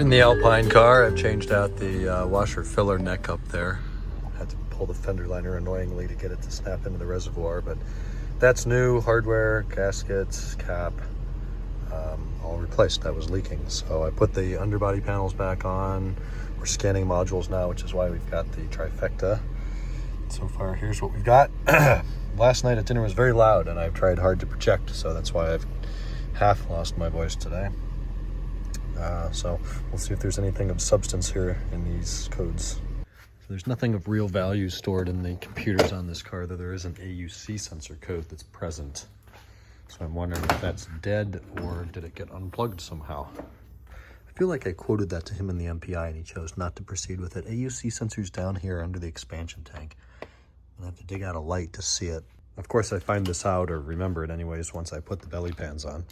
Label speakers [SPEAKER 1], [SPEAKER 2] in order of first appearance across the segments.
[SPEAKER 1] in the Alpine car. I've changed out the washer filler neck up there. Had to pull the fender liner annoyingly to get it to snap into the reservoir, but that's new. Hardware, gaskets, cap, all replaced. That was leaking. So I put the underbody panels back on. We're scanning modules now, which is why we've got the trifecta. So far, here's what we've got. Last night at dinner was very loud, and I've tried hard to project, so that's why I've half lost my voice today. So we'll see if there's anything of substance here in these codes. So there's nothing of real value stored in the computers on this car, though there is an AUC sensor code that's present. So I'm wondering if that's dead or did it get unplugged somehow. I feel like I quoted that to him in the MPI and he chose not to proceed with it. AUC sensor's down here under the expansion tank. I have to dig out a light to see it. Of course, I find this out, or remember it anyways, once I put the belly pans on.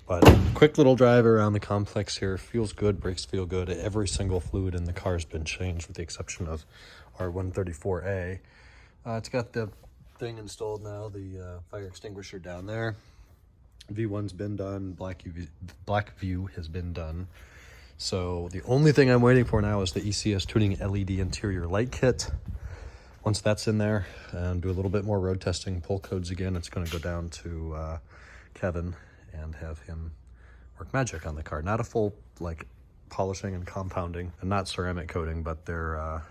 [SPEAKER 1] But quick little drive around the complex here. Feels good, brakes feel good. Every single fluid in the car has been changed with the exception of our 134A. It's got the thing installed now, the fire extinguisher down there. V1's been done, black view has been done. So the only thing I'm waiting for now is the ECS tuning LED interior light kit. Once that's in there and do a little bit more road testing, pull codes again, it's going to go down to Kevin and have him work magic on the car. Not a full like polishing and compounding, and not ceramic coating, but they're a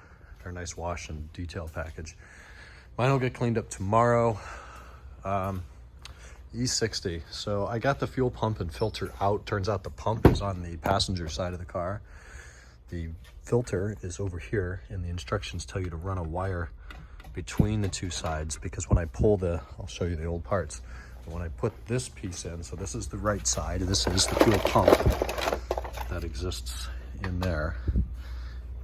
[SPEAKER 1] nice wash and detail package. Mine will get cleaned up tomorrow. E60. So I got the fuel pump and filter out. Turns out the pump is on the passenger side of the car. The filter is over here, and the instructions tell you to run a wire between the two sides, because when I pull I'll show you the old parts. When I put this piece in, so this is the right side, this is the fuel pump that exists in there.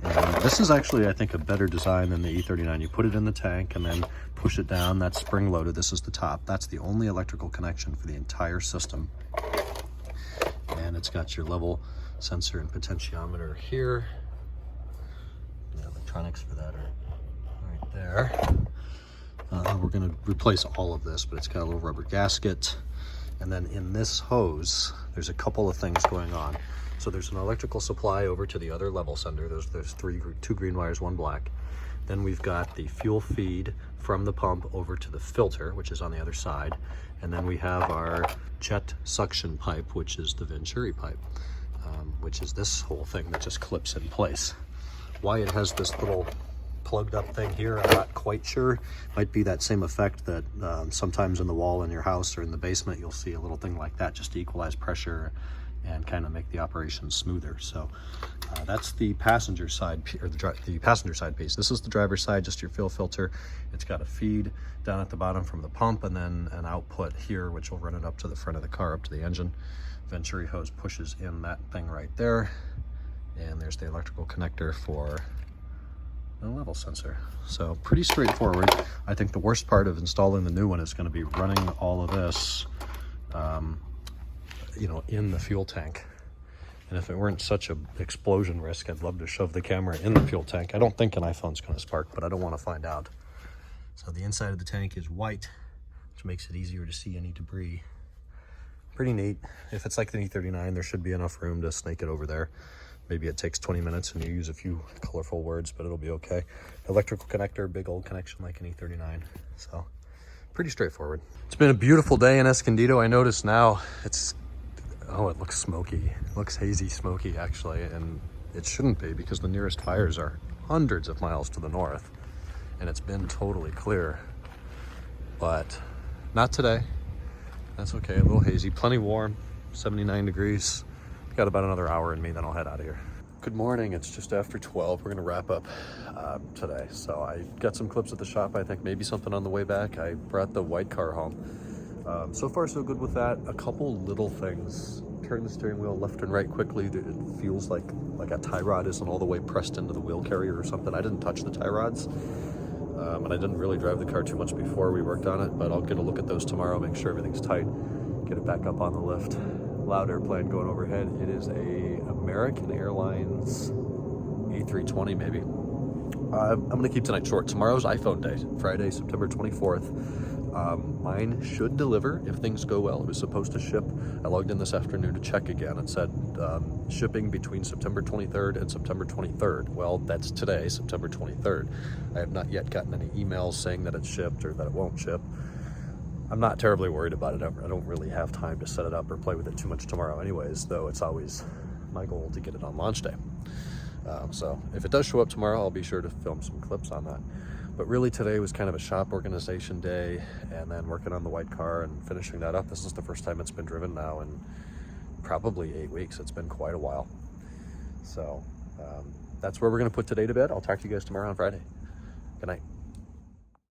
[SPEAKER 1] And this is actually, I think, a better design than the E39. You put it in the tank and then push it down. That's spring loaded. This is the top. That's the only electrical connection for the entire system. And it's got your level sensor and potentiometer here. The electronics for that are right there. We're going to replace all of this, but it's got a little rubber gasket. And then in this hose, there's a couple of things going on. So there's an electrical supply over to the other level sender. There's two green wires, one black. Then we've got the fuel feed from the pump over to the filter, which is on the other side. And then we have our jet suction pipe, which is the Venturi pipe, which is this whole thing that just clips in place. Why it has this little plugged up thing here, I'm not quite sure. Might be that same effect that sometimes in the wall in your house or in the basement you'll see a little thing like that, just to equalize pressure and kind of make the operation smoother. So that's the passenger side, or the passenger side piece. This is the driver's side, just your fuel filter. It's got a feed down at the bottom from the pump, and then an output here, which will run it up to the front of the car, up to the engine. Venturi hose pushes in that thing right there, and there's the electrical connector for the level sensor. So pretty straightforward. I think the worst part of installing the new one is going to be running all of this in the fuel tank. And if it weren't such an explosion risk, I'd love to shove the camera in the fuel tank. I don't think an iPhone's going to spark, but I don't want to find out. So the inside of the tank is white, which makes it easier to see any debris. Pretty neat. If it's like the E39, there should be enough room to snake it over there. Maybe it takes 20 minutes and you use a few colorful words, but it'll be okay. Electrical connector, big old connection like an E39. So pretty straightforward. It's been a beautiful day in Escondido. I notice now it looks smoky. It looks hazy smoky actually, and it shouldn't be because the nearest fires are hundreds of miles to the north and it's been totally clear, but not today. That's okay, a little hazy, plenty warm, 79 degrees. Got about another hour in me, then I'll head out of here. Good morning, it's just after 12. We're gonna wrap up today. So I got some clips at the shop, I think maybe something on the way back. I brought the white car home. So far so good with that. A couple little things. Turn the steering wheel left and right quickly. It feels like a tie rod isn't all the way pressed into the wheel carrier or something. I didn't touch the tie rods. And I didn't really drive the car too much before we worked on it, but I'll get a look at those tomorrow, make sure everything's tight, get it back up on the lift. Loud airplane going overhead. It is a American Airlines A320 maybe. I'm gonna keep tonight short. Tomorrow's iPhone day, Friday, September 24th. Mine should deliver if things go well. It was supposed to ship. I logged in this afternoon to check again. It said shipping between September 23rd and September 23rd. Well, that's today, September 23rd. I have not yet gotten any emails saying that it's shipped or that it won't ship. I'm not terribly worried about it ever. I don't really have time to set it up or play with it too much tomorrow anyways, though it's always my goal to get it on launch day. So if it does show up tomorrow, I'll be sure to film some clips on that. But really today was kind of a shop organization day, and then working on the white car and finishing that up. This is the first time it's been driven now in probably 8 weeks. It's been quite a while. So that's where we're gonna put today to bed. I'll talk to you guys tomorrow on Friday. Good night.